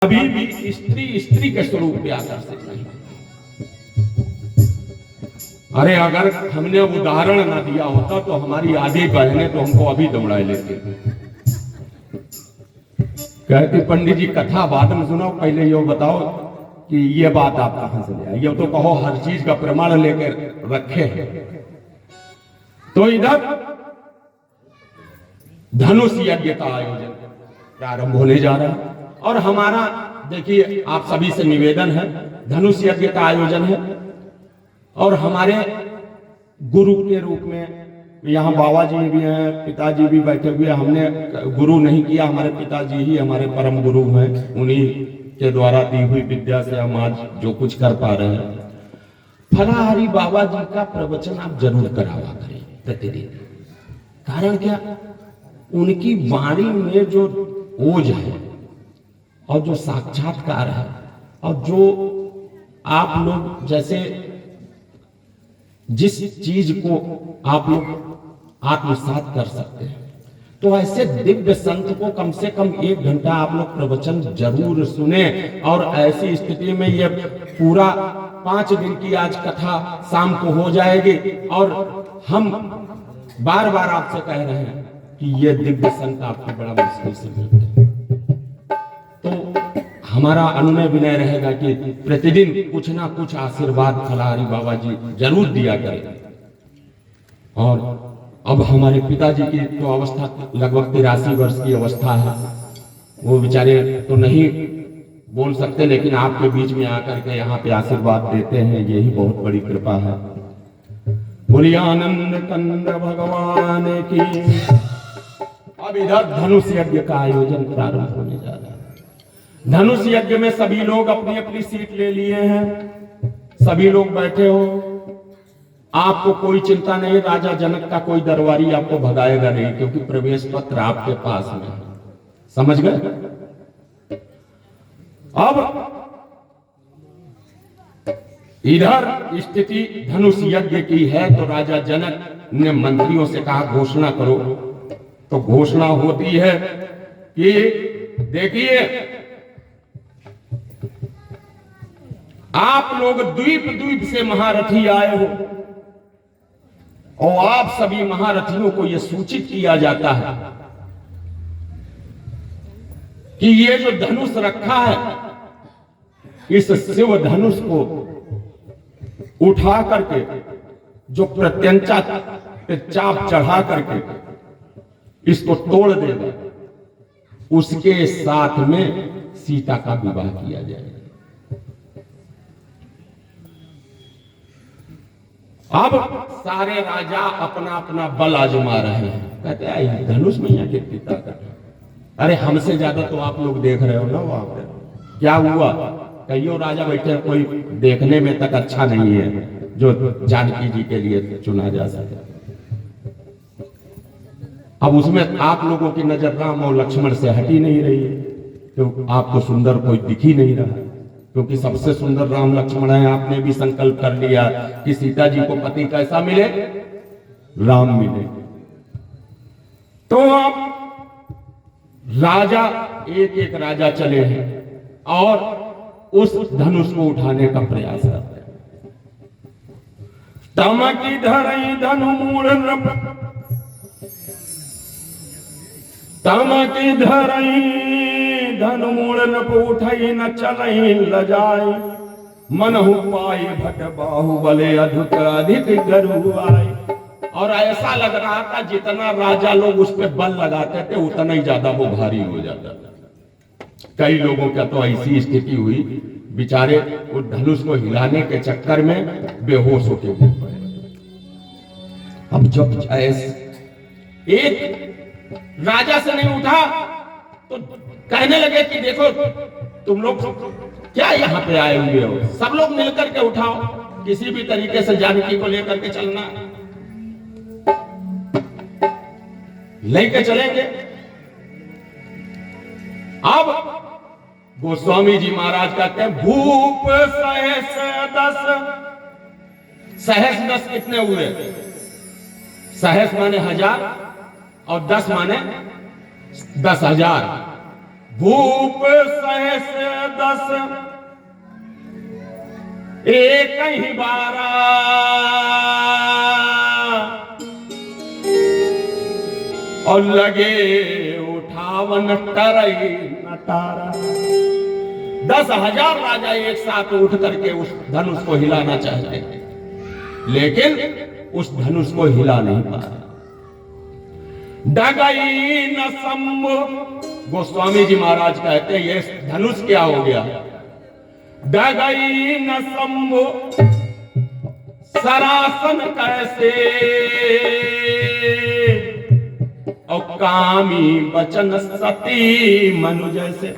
कभी भी स्त्री स्त्री के स्वरूप पे आकर्षित नहीं। अरे अगर हमने उदाहरण ना दिया होता तो हमारी आधी बहनें तो हमको अभी दौड़ाए लेते। कहती पंडित जी कथा बाद में सुनाओ, पहले ये बताओ कि ये बात आप कहां से ले आए। ये तो कहो हर चीज का प्रमाण लेकर रखे हैं। तो इधर धनुष यज्ञ का आयोजन प्रारंभ होने जा रहा है और हमारा देखिए आप सभी से निवेदन है, धनुष यज्ञ का आयोजन है और हमारे गुरु के रूप में यहाँ बाबा जी भी हैं, पिताजी भी बैठे हुए हैं। हमने गुरु नहीं किया, हमारे पिताजी ही हमारे परम गुरु हैं। उन्हीं के द्वारा दी हुई विद्या से हम आज जो कुछ कर पा रहे हैं। फलाहारी बाबा जी का प्रवचन आप जरूर करावा करें प्रतिदिन। कारण क्या, उनकी वाणी में जो ओज है और जो साक्षात्कार है और जो आप लोग जैसे जिस चीज को आप लोग आत्मसात कर सकते हैं, तो ऐसे दिव्य संत को कम से कम 1 घंटा आप लोग प्रवचन जरूर सुने। और ऐसी स्थिति में ये पूरा 5 दिन की आज कथा शाम को हो जाएगी और हम बार बार आपसे कह रहे हैं कि ये दिव्य संत आपको बड़ा मुश्किल से मिलते हैं। तो हमारा अनुनय विनय रहेगा कि प्रतिदिन कुछ ना कुछ आशीर्वाद फलाहारी बाबा जी जरूर दिया करें। और अब हमारे पिताजी की तो अवस्था लगभग 83 वर्ष की अवस्था है। वो बेचारे तो नहीं बोल सकते, लेकिन आपके बीच में आकर के यहाँ पे आशीर्वाद देते हैं, यही बहुत बड़ी कृपा है। बोलिए आनंद कंद भगवान की। अब इधर धनुष यज्ञ का आयोजन प्रारंभ होने जा रहा है। धनुष यज्ञ में सभी लोग अपनी अपनी सीट ले लिए हैं, सभी लोग बैठे हो। आपको कोई चिंता नहीं, राजा जनक का कोई दरबारी आपको भगाएगा नहीं, क्योंकि प्रवेश पत्र आपके पास में है। समझ गए। अब इधर स्थिति धनुष यज्ञ की है तो राजा जनक ने मंत्रियों से कहा घोषणा करो। तो घोषणा होती है कि देखिए आप लोग द्वीप द्वीप से महारथी आए हो और आप सभी महारथियों को यह सूचित किया जाता है कि ये जो धनुष रखा है, इस शिव धनुष को उठा करके जो प्रत्यंचा पे चाप चढ़ा करके इसको तोड़ देगा, उसके साथ में सीता का विवाह किया जाएगा। अब सारे राजा अपना अपना बल आजमा रहे हैं। कहते हैं धनुष मैया के पिता का, अरे हमसे ज्यादा तो आप लोग देख रहे हो ना वहां पे क्या हुआ। कईयों राजा बैठे, कोई देखने में तक अच्छा नहीं है जो जानकी जी के लिए चुना जा सके। अब उसमें आप लोगों की नजर राम और लक्ष्मण से हटी नहीं रही है, तो आपको सुंदर कोई दिख ही नहीं रहा, क्योंकि सबसे सुंदर राम लक्ष्मण है। आपने भी संकल्प कर लिया कि सीता जी को पति कैसा मिले, राम मिले। तो अब राजा एक एक राजा चले हैं और उस धनुष को उठाने का प्रयास करते हैं। तमकी धरई धनु मूल तमकी धरई धनु मूल नप उठई न चलई लजाई मनहु पाई भट बाहुबले अधिक अधिक गरुआई। और ऐसा लग रहा था जितना राजा लोग उस पर बल लगाते थे उतना ही ज्यादा वो भारी हो जाता था। कई लोगों का तो ऐसी स्थिति हुई, बेचारे उस धनुष को हिलाने के चक्कर में बेहोश होकर गिर पड़े। अब जब एक राजा से नहीं उठा तो कहने लगे कि देखो तुम लोग क्या यहाँ पे आए हुए हो, सब लोग मिलकर के उठाओ, किसी भी तरीके से जानकी को लेकर के चलना, लेके चलेंगे। अब गोस्वामी जी महाराज कहते हैं भूप सहस 10, सहस 10 कितने हुए? सहस माने 1000 और 10 माने 10,000। भूप सहस 10 एक ही बारा, और लगे उठावन टरई नटारा। 10,000 राजा एक साथ उठ करके उस धनुष को हिलाना चाहते हैं, लेकिन उस धनुष को हिला नहीं पा रहे। डगई न शंभु, गोस्वामी जी महाराज कहते हैं ये धनुष क्या हो गया। डगई न शंभु सरासन कैसे, और कामी बचन सती मनु जैसे।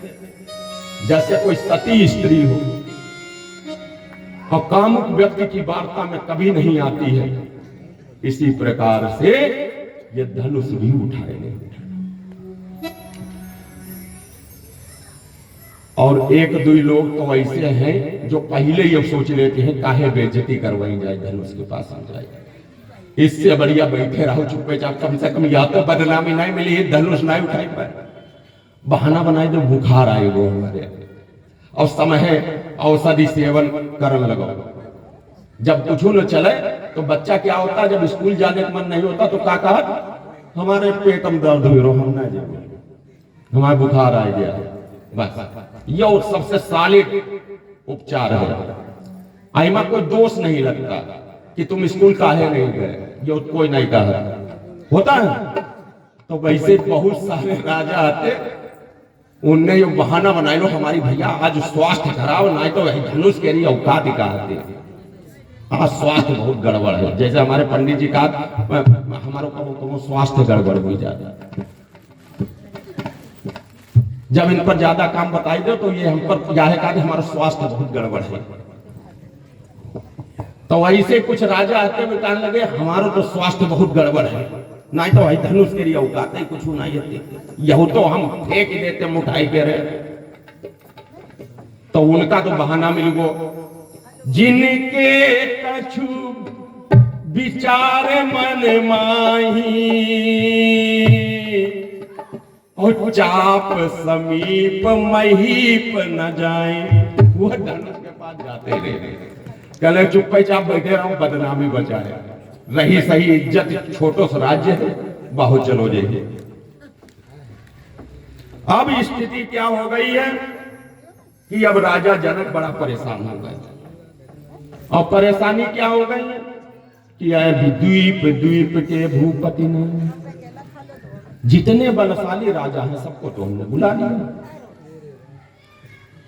जैसे कोई सती स्त्री हो और कामुक व्यक्ति की वार्ता में कभी नहीं आती है, इसी प्रकार से ये धनुष भी उठाए नहीं। और एक दो लोग तो ऐसे हैं जो पहले ये सोच लेते हैं काहे बेइज्जती करवाई जाए, धनुष के पास आ जाए, इससे बढ़िया बैठे रहो चुपचाप, कम से कम या तो बदनामी नहीं मिली, धनुष नहीं उठाई पाए। बहाना बनाए जो बुखार आए वो हमारे, और समय है औषधि सेवन करने लगो। जब कुछ न चले तो बच्चा क्या होता है, जब स्कूल जाने का मन नहीं होता तो क्या कहा, हमारे पेट में दर्द हुई रो, हम ना जाए, हमारे बुखार आ गया। बस ये सबसे सालिड उपचार है। आईमा कोई दोष नहीं लगता कि तुम स्कूल काहे नहीं गए, ये कोई नहीं कहा होता है। तो वैसे बहुत सारे राजा आते, उनने ये बहाना बनाए लो हमारी भैया आज स्वास्थ्य खराब, नहीं तो धनुष के लिए औकात दिखाते, आज स्वास्थ्य बहुत गड़बड़ है। जैसे हमारे पंडित जी का हमारे को स्वास्थ्य गड़बड़ हो जाता, जब इन पर ज्यादा काम बताई दो तो ये हम पर यह कहा कि हमारा स्वास्थ्य बहुत गड़बड़ है। तो ऐसे कुछ राजा आते हुए कहने लगे हमारा तो स्वास्थ्य बहुत गड़बड़ है, नहीं तो भाई धनुष के लिए औकात है कुछ नहीं होती, यह तो हम फेंक देते मुठाई के रहे। तो उनका तो बहाना मिल गो, जिनके कछु विचार मन माही, और चाप समीप महीप न जाए। वो धनुष के पास जाते रहे, कहले चुपचाप बैठे रहो, बदनामी बचाए, रही सही इज्जत, छोटो सा राज्य है, बहुत चलो जाइए। अब स्थिति क्या हो गई है कि अब राजा जनक बड़ा परेशान हो गए, और परेशानी क्या हो गई है कि द्वीप द्वीप के भूपति ने, जितने बलशाली राजा हैं सबको तो हमने बुला लिया।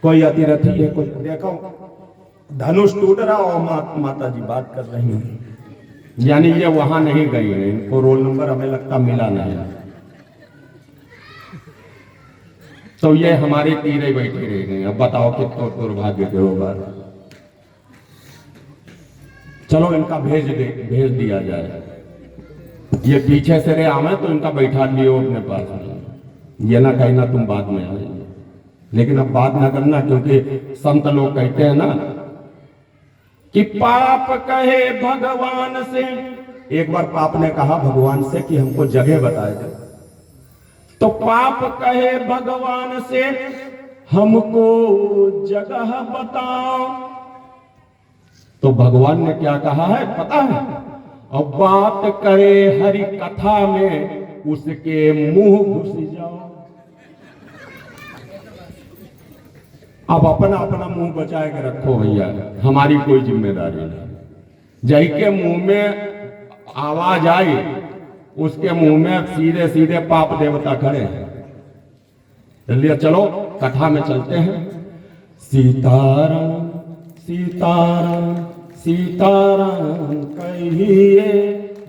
कोई अतिरथी है, कोई देखो धनुष टूट रहा और माता जी बात कर रही हैं, यानी ये वहां नहीं गई है, इनको रोल नंबर हमें लगता मिला नहीं। तो ये हमारे तीरे बैठे रह गए। अब बताओ कितना दुर्भाग्य के होगा। चलो इनका भेज दिया जाए, ये पीछे से रहे आवे तो इनका बैठा लियो अपने पास में, ये ना कहना तुम बाद में आए, लेकिन अब बात ना करना, क्योंकि संत लोग कहते हैं ना कि पाप कहे भगवान से। एक बार पाप ने कहा भगवान से कि हमको जगह बताए दे, तो पाप कहे भगवान से हमको जगह बताओ। तो भगवान ने क्या कहा है पता है, और बात करे हरि कथा में उसके मुंह घुस जाओ। अब अपना अपना मुंह बचाए के रखो भैया, हमारी कोई जिम्मेदारी नहीं। जय के मुंह में आवाज आई, उसके मुंह में सीधे सीधे पाप देवता खड़े हैं। चलिए चलो कथा में चलते हैं। सीताराम सीताराम सीताराम कहिए,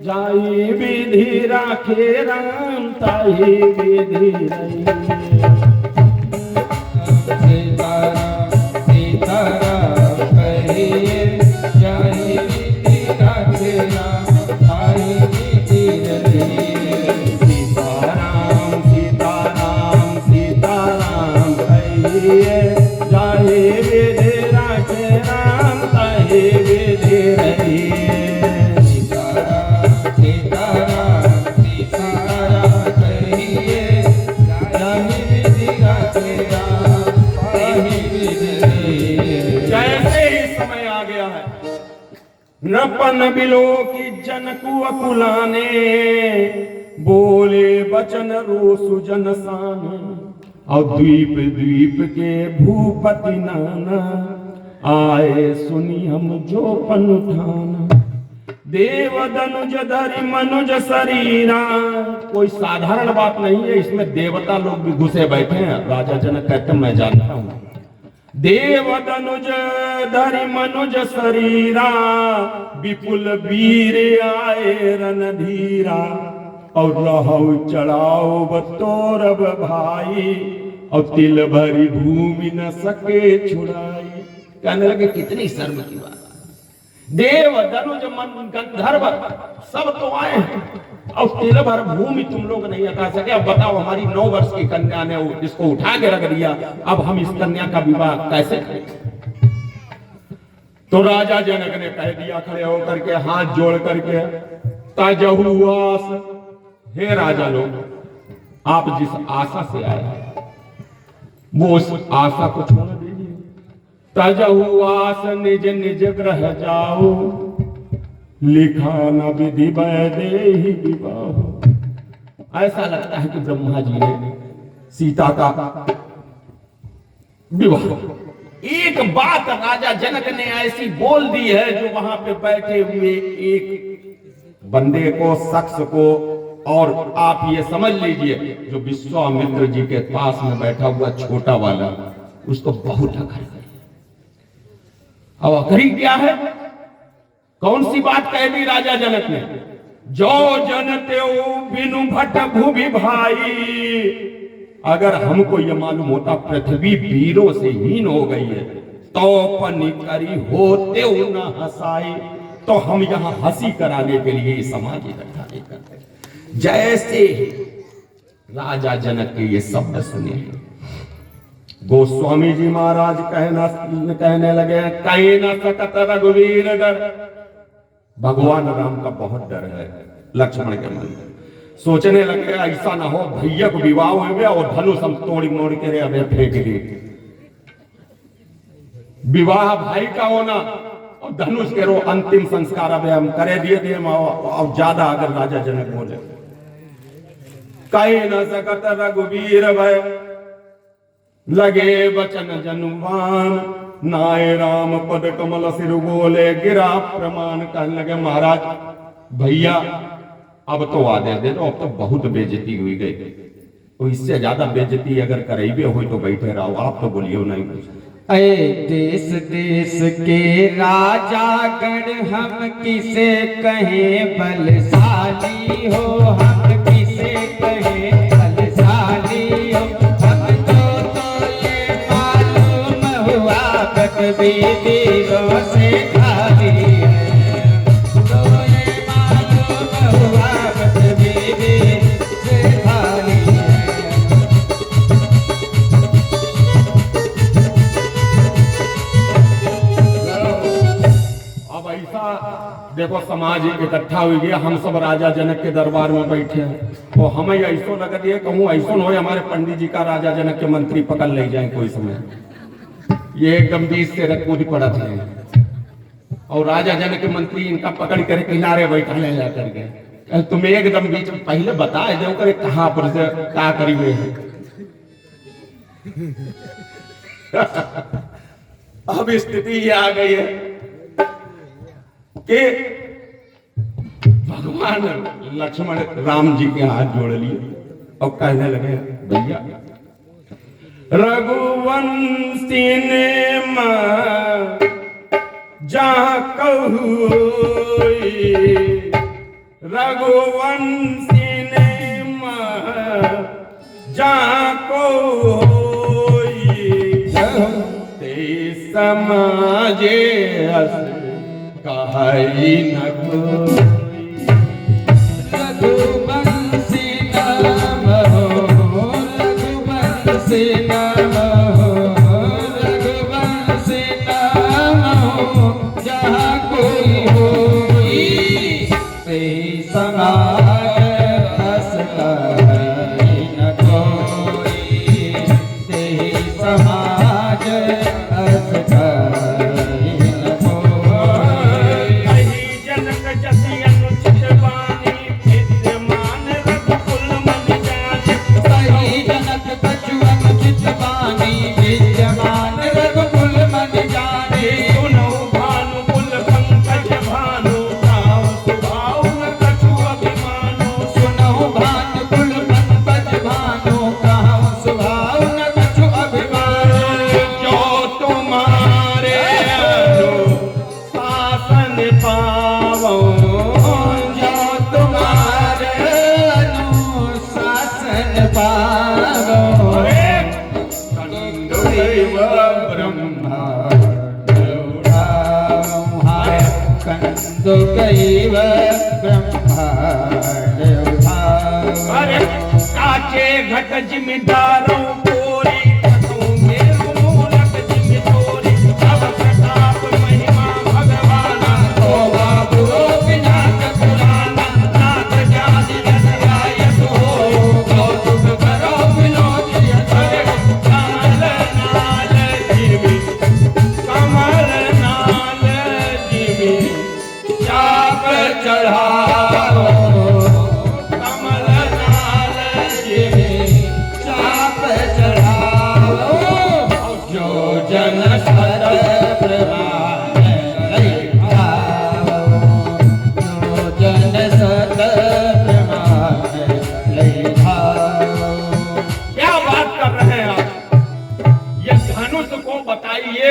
जाई विधि राखे राम, ताही विधि रहिए। सीताराम सीताराम कहिए, जाई विधि राखे राम, ताही विधि रहिए। सीताराम सीताराम सीताराम कहिए, जाई विधि राखे राम, ताही विधि रहिए। सीताराम सीताराम सीताराम कहिए, जाई विधि राखे जैसे ही समय आ गया है, नपन बिलो की जनकु अकुलाने, बोले बचन रोसु जन साने, और द्वीप द्वीप के भूपति नाना, आए सुनी हम जो पन उठाना। देव दनुज धरि मनुज शरीरा, कोई साधारण बात नहीं है, इसमें देवता लोग भी घुसे बैठे हैं। राजा जनक कहते मैं जानता हूं। देव दनुज धरि मनुज शरीरा, विपुल वीर आए रणधीरा, और रहु चढ़ाओ बतौरब भाई, और तिल भरी भूमि न सके छुड़ाई। कहने लगे कितनी शर्म की बात, देव दनुज मन गंधर्व सब तो आए हैं, और तिल भर भूमि तुम लोग नहीं हटा सके। अब बताओ, हमारी 9 वर्ष की कन्या ने इसको उठा के रख दिया, अब हम इस कन्या का विवाह कैसे करें? तो राजा जनक ने कह दिया खड़े होकर के, हाथ जोड़ करके, तजहुआस, हे राजा लोग, आप जिस आशा से आए वो उस आशा को छोड़ दीजिए। तजहुआस निज निज ग्रह जाओ, लिखा न विधि वैदेही विवाह। ऐसा लगता है कि ब्रह्मा जी ने सीता का विवाह, एक बात राजा जनक ने ऐसी बोल दी है जो वहां पे बैठे हुए एक बंदे को, शख्स को, और आप ये समझ लीजिए जो विश्वामित्र जी के पास में बैठा हुआ छोटा वाला, उसको बहुत अखर गई। अब अखरी क्या है? कौन सी बात कह दी राजा जनक ने? जो जनते बिनु भट भूमि भाई, अगर हमको ये मालूम होता पृथ्वी वीरों से हीन हो गई है, तो पनी करी होते न हंसाई, तो हम यहां हंसी कराने के लिए समाज इकट्ठा नहीं करते। जैसे राजा जनक के ये शब्द सुने, गोस्वामी जी महाराज कहने लगे, कहीं न सकत रघुवीर डर। भगवान राम का बहुत डर है लक्ष्मण के मन में। सोचने लगे ऐसा ना हो भैया को विवाह हो गया और धनुष हम तोड़ी मोड़ के अबे फेंक दिए। विवाह भाई का होना और धनुष के रो अंतिम संस्कार अबे हम करे दिए थे। अब ज्यादा अगर राजा जनक बोले, कहीं न सकत रघुवीर भय, लगे बचन जनुमान, नाय राम पद कमल सिर बोले गिरा प्रमाण। कहने लगे महाराज भैया अब तो आदेश दे दो, अब तो बहुत बेइज्जती हुई गई, तो इससे ज्यादा बेइज्जती अगर करेबे हो तो बैठे रहो, आप तो बोलियो नहीं कुछ। अये देश देश के राजा गण हम किसे कहें बलशाली हो, हम किसे कहें बलशाली हो, हमको तो ये मालूम हुआ कभी दिलों से खाली है, तो ये मालूम हुआ कभी दिलों से खाली है। देखो समाज इकट्ठा हुई गया, हम सब राजा जनक के दरबार में बैठे हैं, तो हमें ऐसो लग दिए कहूँ ऐसो न हो हमारे पंडित जी का राजा जनक के मंत्री पकड़ ले जाए कोई समय। ये एकदम बीच से रख कूद पड़ा थे और राजा जनक के मंत्री इनका पकड़ कर किनारे बैठा ले जा करके, तुम्हें एकदम बीच में पहले बता दो करे कहाँ पर से क्या करी हुए हैं। अब स्थिति ये आ गई है कि भगवान लक्ष्मण राम जी के हाथ जोड़ लिए और कहने लगे भैया रघुवंशी ने जहाँ कहू, रघुवंशी ने जहाँ को समाजे कही न कोई, रघुवंशी नाम हो, रघुवंशी नाम हो, रघुवंशी नाम हो, जहाँ कोई होई ते समाज अस कही न कोई, ते समाज अस कहीं न कोई। कही जनक जति अनुचित वाणी, विद्यमान रघुकुल मन जाने। कही जनक कछु अनुचित वाणी, विद्यमान रघुकुल मन जाने। सुनौ भानुकुल पंकज भानु, गाओ सुभाव न कछु अभिमानो। सुनहु भानुकुल पंकज भानु, कहूँ स्वभाव न कछु अभिमान। जो तुम्हारे अनुशासन पावो, जो तुम्हारे अनुशासन पावो। कंदुदैव ब्रह्मा कंदुकैव ब्रह्मांड उठाओ। अरे काचे घट जिम्मेदारों कोरी, घटों में मूलक जिम्मे चोरी। अब प्रताप महिमा भगवाना, ओ बाबू विनाश पुराना, नाथ जाति रसायत हो। कौतुक करो विनोद अरे कमल नाल जिमी, कमल नाल जिमी, चाप चढ़ाओ। कमल नाल जिमी, चाप चढ़ाओ। जो जन सत प्रभाव लई भाओ। जो जन सत प्रभाव लई भाओ। क्या बात कर रहे हैं आप? ये धनुष को बताइए,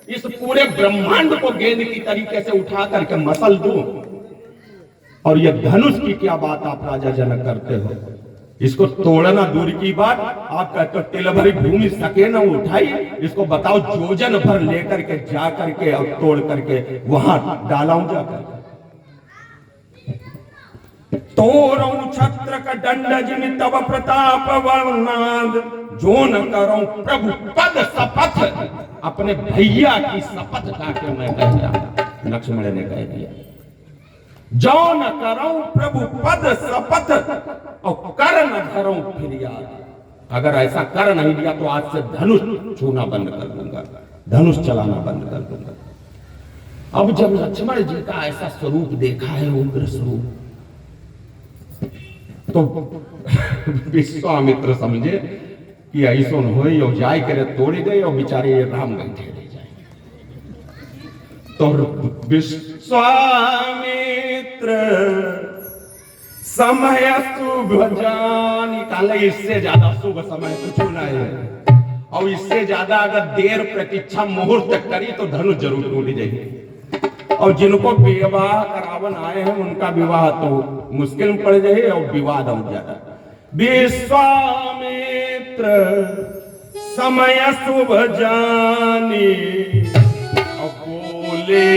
इस पूरे ब्रह्मांड को गेंद की तरीके से उठा करके मसल दूं, और ये धनुष की क्या बात आप राजा जनक करते हो? इसको तोड़ना दूर की बात, आप कहते हो तिल भरी भूमि सके न उठाई। इसको बताओ जोजन भर लेकर के जा करके और तोड़ करके वहां डालाऊं जाकर। तोरऊ छत्र का दंड जिमि तब प्रताप वर्णाद, जो न करो प्रभु पद शपथ। अपने भैया की शपथ खाके मैं कहता, लक्ष्मण ने कह दिया, जो न करो प्रभु पद शपथ, और कर न धरो फिर याद। अगर ऐसा कर नहीं दिया तो आज से धनुष छूना बंद कर दूंगा, धनुष चलाना बंद कर दूंगा। अब जब लक्ष्मण जी का ऐसा स्वरूप देखा है, उग्र स्वरूप, तो विश्वामित्र समझे कि ऐसा हो जाय करे तोड़ी दे और बेचारे ये राम गए ठहरे जाए। तो विश्वामित्र समय शुभ जानी, काले इससे ज्यादा शुभ समय कुछ नहीं है, और इससे ज्यादा अगर देर प्रतीक्षा मुहूर्त करी तो धनुष जरूर टूट जाएगी। और जिनको विवाह करावन आए हैं उनका विवाह तो मुश्किल में पड़ जाए और विवाद हो जाता। विश्वामित्र समय शुभ जानी, और बोले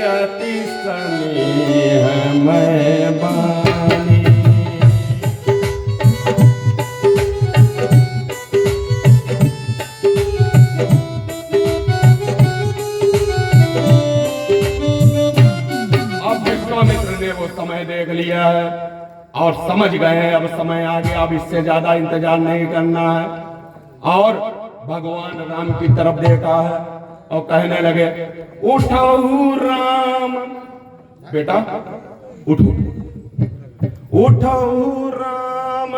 अति स्नेह मैं बानी। वो समय देख लिया है और समझ गए हैं, अब समय आ गया, अब इससे ज्यादा इंतजार नहीं करना है। और भगवान राम की तरफ देखा है और कहने लगे, उठो राम, बेटा उठो, उठो राम।